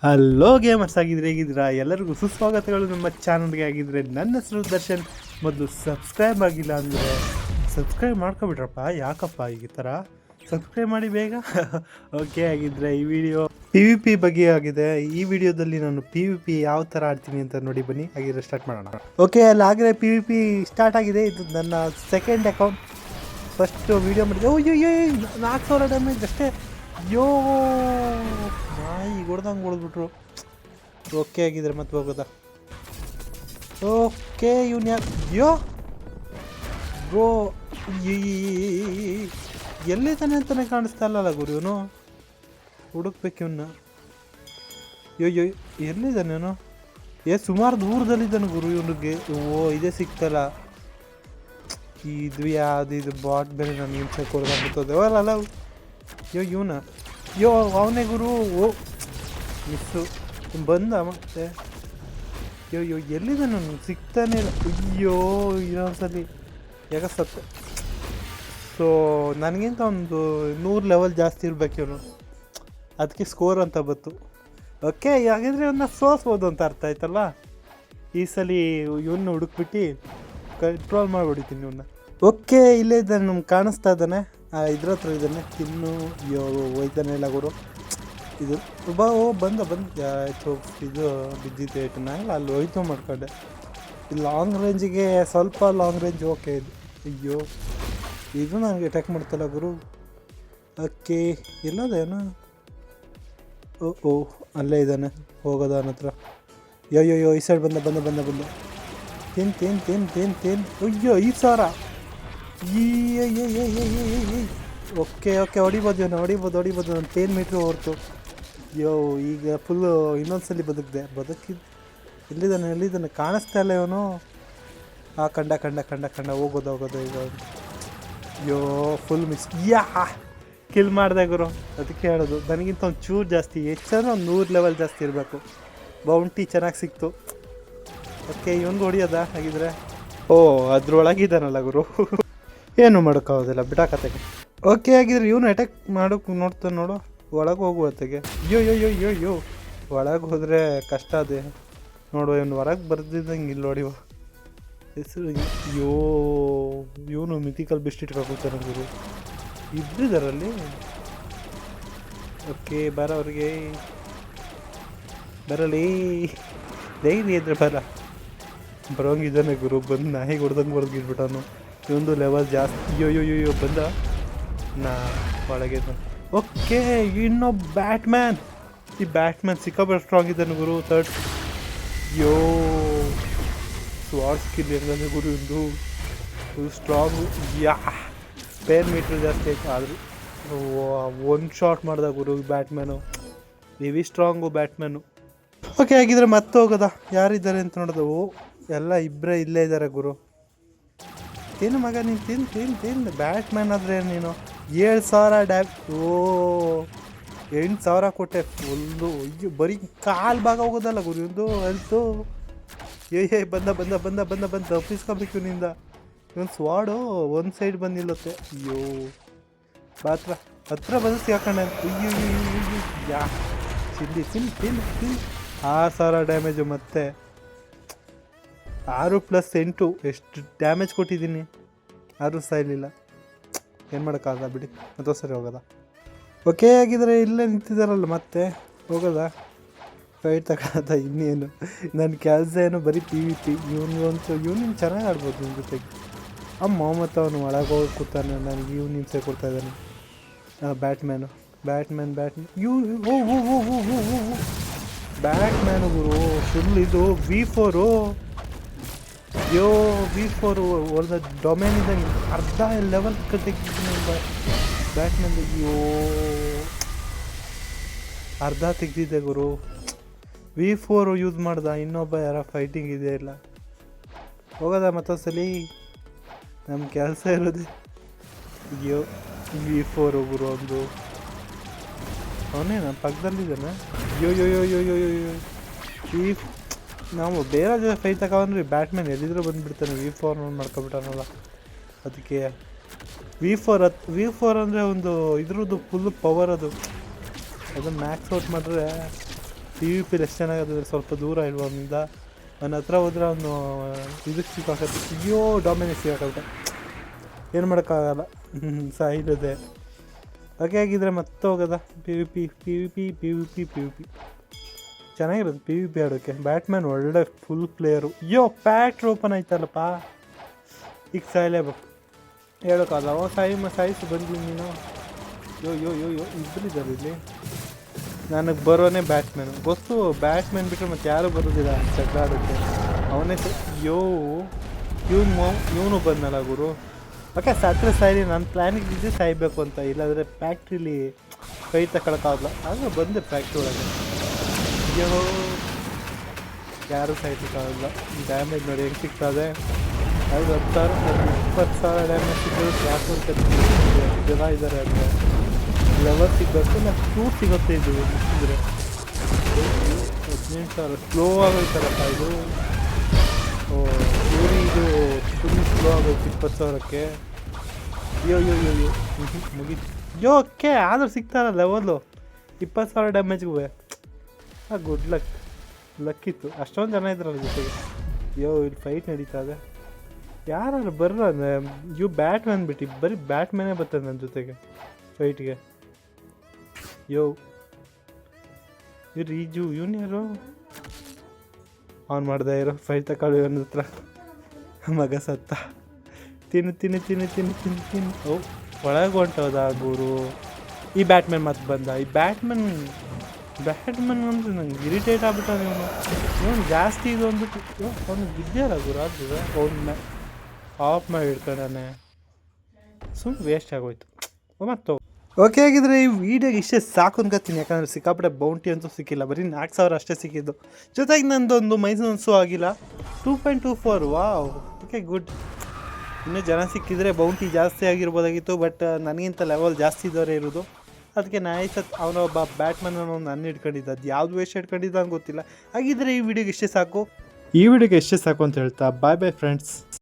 Hello gamers ಆಗಿದ್ರೆ ಹೇಗಿದ್ದೀರಾ? ಎಲ್ಲರಿಗೂ ಸುಸ್ವಾಗತಗಳು ನಮ್ಮ ಚಾನಲ್ಗೆ. ಆಗಿದ್ರೆ ನನ್ನ ಹೆಸರು ದರ್ಶನ್. ಮೊದಲು ಸಬ್ಸ್ಕ್ರೈಬ್ ಆಗಿಲ್ಲ ಅಂದರೆ ಸಬ್ಸ್ಕ್ರೈಬ್ ಮಾಡ್ಕೊಬಿಟ್ರಪ್ಪ. ಯಾಕಪ್ಪ ಈ ಥರ ಸಬ್ಸ್ಕ್ರೈಬ್ ಮಾಡಿ ಬೇಗ. ಓಕೆ, ಆಗಿದ್ರೆ ಈ ವಿಡಿಯೋ PvP ಬಗ್ಗೆ ಆಗಿದೆ. ಈ ವಿಡಿಯೋದಲ್ಲಿ ನಾನು PvP ಯಾವ ಥರ ಆಡ್ತೀನಿ ಅಂತ ನೋಡಿ ಬನ್ನಿ. ಹಾಗಿದ್ರೆ ಸ್ಟಾರ್ಟ್ ಮಾಡೋಣ. ಓಕೆ, ಅಲ್ಲಿ ಆಗಲೇ PvP ಸ್ಟಾರ್ಟ್ ಆಗಿದೆ. ಇದು ನನ್ನ ಸೆಕೆಂಡ್ ಅಕೌಂಟ್. ಫಸ್ಟ್ ವಿಡಿಯೋ ಮಾಡಿದೆ. ಓಯ್ಯೋ 4000 ಡ್ಯಾಮೇಜ್ ಅಷ್ಟೇ. ಯೋ ನಾಯಿ ಹೊಡ್ದಂಗೆ ಹೊಡೆದ್ಬಿಟ್ರು. ಓಕೆ, ಆಗಿದ್ರೆ ಮತ್ತೆ ಹೋಗೋದಾ? ಓಕೆ, ಇವ್ನು ಯಾಕೆ ಯೋ ಬ್ರೋ ಎಲ್ಲಿದ್ದಾನೆ ಅಂತಲೇ ಕಾಣಿಸ್ತಾ ಇಲ್ಲಲ್ಲ ಗುರು. ಇವನು ಹುಡುಕ್ಬೇಕು ಇವನ್ನ. ಯೋ ಎಲ್ಲಿದ್ದಾನೆ ಇವನು? ಸುಮಾರು ದೂರದಲ್ಲಿದ್ದಾನೆ ಗುರು. ಇವನಿಗೆ ಇದೇ ಸಿಗ್ತಲ್ಲ. ಇದು ಯಾವುದು? ಇದು ಬಾಟ್ ಬೇರೆ ನನಗೆ ಹಿಂಸೆ ಕೊಡ್ದಂಬಿರ್ತದೆ. ಅಲ್ಲ ಇವನ ಅವನೇ ಗುರು. ಮಿಸ್ಸು ಬಂದ ಮತ್ತೆ. ಎಲ್ಲಿದೆ ನಾನು? ಸಿಗ್ತಾನೆ ಇಲ್ಲ. ಅಯ್ಯೋ ಇನ್ನೊಂದ್ಸಲಿ ಯಾಕೆ ಸತ್ತ. ಸೊ ನನಗಿಂತ ಒಂದು 100 ಲೆವೆಲ್ ಜಾಸ್ತಿ ಇರ್ಬೇಕು ಇವನು. ಅದಕ್ಕೆ ಸ್ಕೋರ್ ಅಂತ ಬಂತು. ಓಕೆ, ಹಾಗಿದ್ರೆ ಇವನ್ನ ಸೋಸ್ಬೋದು ಅಂತ ಅರ್ಥ ಆಯ್ತಲ್ಲ. ಈ ಸಲ ಇವನ್ನ ಹುಡುಕ್ಬಿಟ್ಟು ಕಂಟ್ರೋಲ್ ಮಾಡಿಬಿಡ್ತೀನಿ ಇವನ್ನ. ಓಕೆ, ಇಲ್ಲೇ ಇದ್ದಾನೆ, ನಮ್ಗೆ ಕಾಣಿಸ್ತಾ ಇದ್ದಾನೆ. ಇದ್ರ ಹತ್ರ ಇದ್ದಾನೆ. ತಿನ್ನು ಹೋಯ್ತಾನೆ ಇಲ್ಲ ಗುರು. ಇದು ಬಂದ ಆಯಿತು. ಇದು ಬಿದ್ದಿತ್ತು ಏಟನ್ನ ಇಲ್ಲ, ಅಲ್ಲಿ ಹೋಯ್ತು ಮಾಡ್ಕೊಂಡೆ. ಲಾಂಗ್ ರೇಂಜಿಗೆ ಸ್ವಲ್ಪ ಲಾಂಗ್ ರೇಂಜ್ ಓಕೆ ಇದು. ಅಯ್ಯೋ ಇದು ನನಗೆ ಅಟ್ಯಾಕ್ ಮಾಡ್ತಲ್ಲ ಗುರು. ಓಕೆ, ಎಲ್ಲದೇನು? ಓ ಅಲ್ಲೇ ಇದ್ದಾನೆ. ಹೋಗೋದ ಅವನ ಹತ್ರ. ಯೋ ಈ ಸೈಡ್ ಬಂದ ತಿನ್. ಅಯ್ಯೋ 5000. ಓಕೆ ಹೊಡಿಬೋದು ಒಂದು 10 ಮೀಟ್ರ್ ಹೊರ್ತು. ಈಗ ಫುಲ್ಲು ಇನ್ನೊಂದ್ಸಲಿ ಬದುಕಿದ್ದು. ಎಲ್ಲಿದ್ದಾನೆ ಕಾಣಿಸ್ತಾ ಇಲ್ಲ ಇವನು. ಕಂಡ ಹೋಗೋದು ಈಗ. Full miss. ಕಿಲ್ ಮಾಡಿದೆ ಗುರು. ಅದಕ್ಕೆ ಹೇಳೋದು, ನನಗಿಂತ ಒಂದು ಚೂರು ಜಾಸ್ತಿ, ಹೆಚ್ಚಂದ್ರೆ ಒಂದು 100 ಲೆವೆಲ್ ಜಾಸ್ತಿ ಇರಬೇಕು. ಬೌಂಟಿ ಚೆನ್ನಾಗಿ ಸಿಕ್ತು. ಓಕೆ, ಇವನ್ಗೆ ಹೊಡಿಯೋದ ಹಾಗಿದ್ರೆ? ಅದ್ರೊಳಗಿದ್ದಾನಲ್ಲ ಗುರು. ಏನು ಮಾಡೋಕ್ಕಾಗೋದಿಲ್ಲ, ಬಿಡಾಕತೆಗೆ. ಓಕೆ, ಆಗಿದ್ರೆ ಇವನು ಅಟ್ಯಾಕ್ ಮಾಡೋಕೆ ನೋಡ್ತಾನೆ ನೋಡು. ಒಳಗೆ ಹೋಗುವತ್ತೆಗೆ. ಯೋ ಒಳಗೆ ಹೋದರೆ ಕಷ್ಟ ಅದೇ ನೋಡು. ಇವನು ಹೊರಗೆ ಬರ್ದಿದ್ದಂಗೆ ಇಲ್ಲಿ ನೋಡಿವ ಹೆಸರು. ಇವನು ಮಿಥಿಕಲ್ ಬೆಸ್ಟ್ ಇಟ್ಕೊಳ್ತಾನೆ ಗುರು. ಇಬ್ಬರಿದಾರಲ್ಲಿ. ಓಕೆ, ಬರೋರಿಗೆ ಬರಲಿ. ಧೈರ್ಯ ಇದ್ರೆ ಬರೋಂಗಿದ್ದಾನೆ ಗುರು. ಬಂದು ನಾಯಿಗೆ ಹೊಡೆದಂಗೆ ಹೊಡೆದ್ಗಿಟ್ಬಿಟ್ಟವನು. ಇವೊಂದು ಲೆವೆಲ್ ಜಾಸ್ತಿ. ಯೋ ಬಂದ ಒಳಗೆ. ಓಕೆ, ಇನ್ನೊಬ್ಬ ಬ್ಯಾಟ್ಮ್ಯಾನ್. ಈ ಬ್ಯಾಟ್ಮ್ಯಾನ್ ಸಿಕ್ಕಾಪಟ್ಟೆ ಸ್ಟ್ರಾಂಗ್ ಇದ್ದಾನೆ ಗುರು. ಸ್ವಾಡ್ ಸ್ಕಿಲ್ ಹೆಂಗಂದ್ರೆ ಗುರು ಇಂದು ಫುಲ್ ಸ್ಟ್ರಾಂಗು. ಪೇರ್ ಮೀಟ್ರ್ ಜಾಸ್ತಿ ಆಯ್ತು. ಆದರೂ ಒಂದು ಶಾಟ್ ಮಾಡ್ದ ಗುರು batman. Heavy strong batman. Okay, ಆಗಿದ್ರೆ ಮತ್ತೆ ಹೋಗೋದ? ಯಾರಿದ್ದಾರೆ ಅಂತ ನೋಡೋದು. ಎಲ್ಲ ಇಬ್ಬರೇ ಇಲ್ಲೇ ಇದ್ದಾರೆ ಗುರು. ತಿನ್ನು ಮಗ ನೀನು, ತಿನ್ನು. ಬ್ಯಾಟ್ಮ್ಯಾನ್ ಆದರೆ ನೀನು 7000 8000 ಕೊಟ್ಟೆ ಫುಲ್ಲು. ಅಯ್ಯೋ ಬರೀ ಕಾಲು ಭಾಗ ಹೋಗೋದಲ್ಲ ಗುರು ಇವಂದು ಹೆಲ್ತು. ಬಂದ ತಪ್ಪಿಸ್ಕೋಬೇಕು ಇವನಿಂದ. ಇವನು ಸ್ವಾಡು ಒಂದು ಸೈಡ್ ಬಂದು ನಿಲ್ಲುತ್ತೆ. ಅಯ್ಯೋ ಹತ್ರ ಬಂದು ಸಿಗಾಕೊಂಡೆ. ಅಯ್ಯೋ ತಿನ್ನು 6000 ಡ್ಯಾಮೇಜು. ಮತ್ತೆ 6 + 8 ಎಷ್ಟು ಡ್ಯಾಮೇಜ್ ಕೊಟ್ಟಿದ್ದೀನಿ. ಆದರೂ ಸಾಯಲಿಲ್ಲ. ಏನು ಮಾಡೋಕ್ಕಾಗಲ್ಲ ಬಿಡಿ. ಮತ್ತೊಂದು ಸರಿ ಹೋಗೋದ? ಓಕೆ, ಆಗಿದ್ರೆ ಇಲ್ಲೇ ನಿಂತಿದ್ದಾರಲ್ಲ, ಮತ್ತೆ ಹೋಗೋದ? ಫೈಟ್ ತಗೊಳ್ಳೋದ? ಇನ್ನೇನು ನನ್ನ ಕೆಲಸ ಏನು ಬರೀ PvP. ಇವನು ಚೆನ್ನಾಗಿ ಆಡ್ಬೋದು ನಿಮ್ಮ ಜೊತೆಗೆ. ಮತ್ತು ಅವನು ಒಳಗೆ ಹೋಗಿ ಕೂತಾನೆ. ನನಗೆ ಇವನು ಹಿಂಸೆ ಕೊಡ್ತಾ ಇದ್ದಾನೆ. ಬ್ಯಾಟ್ಮ್ಯಾನು ಬ್ಯಾಟ್ಮ್ಯಾನು ಗುರು. ಫುಲ್ ಇದು V4. V4 ಒಂದು ಡೊಮೇನ್ ಇದ್ದಂಗೆ ಅರ್ಧ ಲೆವೆಲ್ ತೆಗ್ದಿದ್ದೀನಿ ಬ್ಯಾಟ್ಮ್ಯಾನ್. ಅರ್ಧ ತೆಗ್ದಿದ್ದೆ ಗುರು. V4 ಯೂಸ್ ಮಾಡ್ದ. ಇನ್ನೊಬ್ಬ ಯಾರ ಫೈಟಿಂಗ್ ಇದೆಯಾ ಇಲ್ಲ. ಹೋಗೋದ ಮತ್ತೊಂದ್ಸಲಿ? ನಮ್ಮ ಕೆಲಸ ಇರೋದೆ. V4 ಗುರು. ಒಂದು ಅವನೇ ನಮ್ಮ ಪಕ್ಕದಲ್ಲಿದ್ದಾನೆ. ನಾವು ಬೇರೆ ಜೊತೆ ಫೈಟ್ ತಗೊಂಡ್ರಿ ಬ್ಯಾಟ್ಮ್ಯಾನ್ ಎಲ್ಲಿದ್ರೂ ಬಂದುಬಿಡ್ತಾನೆ. V4 ಮಾಡ್ಕೊಬಿಟ್ಟಾನಲ್ಲ. ಅದಕ್ಕೆ V4 ಅಂದರೆ ಒಂದು ಇದ್ರದ್ದು ಫುಲ್ ಪವರ್. ಅದು ಮ್ಯಾಕ್ಸ್ ಔಟ್ ಮಾಡಿದ್ರೆ ಪಿ ವಿ ಪಿಲಿ ಎಷ್ಟು ಚೆನ್ನಾಗಂದ್ರೆ ಸ್ವಲ್ಪ ದೂರ ಇಲ್ವ ಅವನಿಂದ. ಅವನ ಹತ್ರ ಹೋದ್ರೆ ಅವನು ಇದಕ್ಕೆ ಸಿಕ್ಕಾಕತ್ತೆ. ಅಯ್ಯೋ ಡಾಮಿನೇಟ್ ಸಿಕ್ಕಾಕತ್ತೆ, ಏನು ಮಾಡೋಕ್ಕಾಗಲ್ಲ. ಸಾಯಿಲ್ಲದೆ ಹಾಗೆ ಆಗಿದ್ರೆ ಮತ್ತೆ ಹೋಗೋದ. P V P P V P P V P P V P ಚೆನ್ನಾಗಿರೋದು ಪಿ ವಿ ಪಿ ಆಡೋಕ್ಕೆ. ಬ್ಯಾಟ್ಮ್ಯಾನ್ ಒಳ್ಳೆ ಫುಲ್ ಪ್ಲೇಯರು. ಅಯ್ಯೋ ಪ್ಯಾಟ್ರ್ ಓಪನ್ ಆಯ್ತಲ್ಲಪ್ಪ, ಈಗ ಸಾಯಲೇಬೇಕು, ಹೇಳೋಕ್ಕಲ್ಲ. ಸಾಯಿಸು ಬಂದಿದ್ದೀನಿ ನೀನು. ಯೋ ಇಬ್ಬರಿದ್ದಾರೆ ಇಲ್ಲಿ. ನನಗೆ ಬರೋನೇ ಬ್ಯಾಟ್ಮ್ಯಾನು ಗೊತ್ತು. ಬ್ಯಾಟ್ಮ್ಯಾನ್ ಬಿಟ್ಟರೆ ಮತ್ತೆ ಯಾರೂ ಬರೋದಿಲ್ಲ ಜಗಳ ಆಡೋಕ್ಕೆ. ಅವನೇ ಇವನು ಬಂದಲ್ಲ ಗುರು. ಓಕೆ ಸತ್ರ ಸಾಯಿಲಿ, ನನ್ನ ಪ್ಲ್ಯಾನಿಗೆ ಇದ್ದೇ ಸಾಯಬೇಕು ಅಂತ. ಇಲ್ಲಾಂದರೆ ಫ್ಯಾಕ್ಟ್ರಿಲಿ ಕೈ ತಗೊಳಕ್ಕಾಗಲ್ಲ. ಆಗ ಬಂದೆ ಫ್ಯಾಕ್ಟ್ರಿ ಒಳಗೆ. ಅಯ್ಯೋ ಯಾರೂ ಸಾಯ್ತಕ್ಕಾಗಲ್ಲ. ಡ್ಯಾಮೇಜ್ ನೋಡಿ ಹೆಂಗೆ ಸಿಗ್ತದೆ. ಅದು 10,000 ಡ್ಯಾಮೇಜ್ ಸಿಗೋದು ಯಾಕೆ ಜನ ಇದ್ದಾರೆ. ಅಂದರೆ ಲೆವಲ್ ಸಿಗಬೇಕು, ಇಲ್ಲ ಫ್ರೂಟ್ ಸಿಗುತ್ತೆ. ಇದು ಮುಗಿಸಿದ್ರೆ 18,000 ಸ್ಲೋ ಆಗೋಯ್ತಾರಪ್ಪ ಇದು. ಇದು ಫುಲ್ ಸ್ಲೋ ಆಗೋಯ್ತು 20,000ಕ್ಕೆ. ಅಯ್ಯೋ ಮುಗೀತು. ಓಕೆ ಆದರೂ ಸಿಗ್ತಾರ ಲೆವೆಲ್ಲು 20,000 ಡ್ಯಾಮೇಜ್ಗೂ. ಗುಡ್ ಲಕ್ಕಿತ್ತು. ಅಷ್ಟೊಂದು ಜನ ಇದ್ರಲ್ಲ ಜೊತೆಗೆ. ಇಲ್ಲಿ ಫೈಟ್ ನಡೀತಾ ಇದೆ. ಯಾರು ಬರ್ರ ಬ್ಯಾಟ್ಮ್ಯಾನ್ ಬಿಟ್ಟು ಬರೀ ಬ್ಯಾಟ್ಮ್ಯಾನೇ ಬರ್ತದೆ ನನ್ನ ಜೊತೆಗೆ ಫೈಟ್ಗೆ. ರೀಜು ಇವನು ಯಾರು? ಅವ್ನು ಮಾಡ್ದೆ ಇರೋ ಫೈಟ್ ತಗೊಳ್ಳಿ ಅವನ ಹತ್ರ. ಮಗ ಸತ್ತ. ತಿನ್ನು ಒಳಗೆ ಹೊಂಟೋದ ಗುರು. ಈ ಬ್ಯಾಟ್ಮ್ಯಾನ್ ಮತ್ತೆ ಬಂದ. ಈ ಬ್ಯಾಟ್ಮ್ಯಾನ್ ಅಂದ್ರೆ ನಂಗೆ ಇರಿಟೇಟ್ ಆಗ್ಬಿಟ್ಟ. ಇವನು ಜಾಸ್ತಿ ಇದು ಅಂದ್ಬಿಟ್ಟು ಅವ್ನು ಬಿದ್ದಲ್ಲ ಗುರು. ಅದು ಅವ್ನ ಆಫ್ ಮಾಡಿ ಇಟ್ಕೊಂಡಾನೆ. ಸುಮ್ಮನೆ ವೇಸ್ಟ್ ಆಗೋಯ್ತು ಮತ್ತು. ಓಕೆ ಆಗಿದ್ರೆ ಈ ವಿಡಿಯೋಗೆ ಇಷ್ಟೇ ಸಾಕು ಅನ್ಕೋತೀನಿ. ಯಾಕಂದರೆ ಸಿಕ್ಕಾಪಟ್ಟೆ ಬೌಂಟಿ ಅಂತೂ ಸಿಕ್ಕಿಲ್ಲ, ಬರೀ 4,000 ಅಷ್ಟೇ ಸಿಕ್ಕಿದ್ದು. ಜೊತೆಗೆ ನಂದೊಂದು ಮೈಸೂನ್ಸು ಆಗಿಲ್ಲ. 2.24 ವಾವ್. Okay good. ಇನ್ನೂ ಜನ ಸಿಕ್ಕಿದ್ರೆ ಬೌಂಟಿ ಜಾಸ್ತಿ ಆಗಿರ್ಬೋದಾಗಿತ್ತು. ಬಟ್ ನನಗಿಂತ ಲೆವೆಲ್ ಜಾಸ್ತಿ ಇದ್ದವರೇ ಇರೋದು. ಅದಕ್ಕೆ ಅವನೊಬ್ಬ ಬ್ಯಾಟ್ಮನ್ ನನ್ನ ಹಿಡ್ಕೊಂಡಿದ್ದ. ಅದು ಯಾವ್ದು ವೇಸ್ಟ್ ಹಿಡ್ಕೊಂಡಿದ್ದ ಅಂತ ಗೊತ್ತಿಲ್ಲ. ಹಾಗಿದ್ರೆ ಈ ವಿಡಿಯೋಗೆ ಇಷ್ಟೇ ಸಾಕು ಅಂತ ಹೇಳ್ತಾ ಬಾಯ್ ಫ್ರೆಂಡ್ಸ್.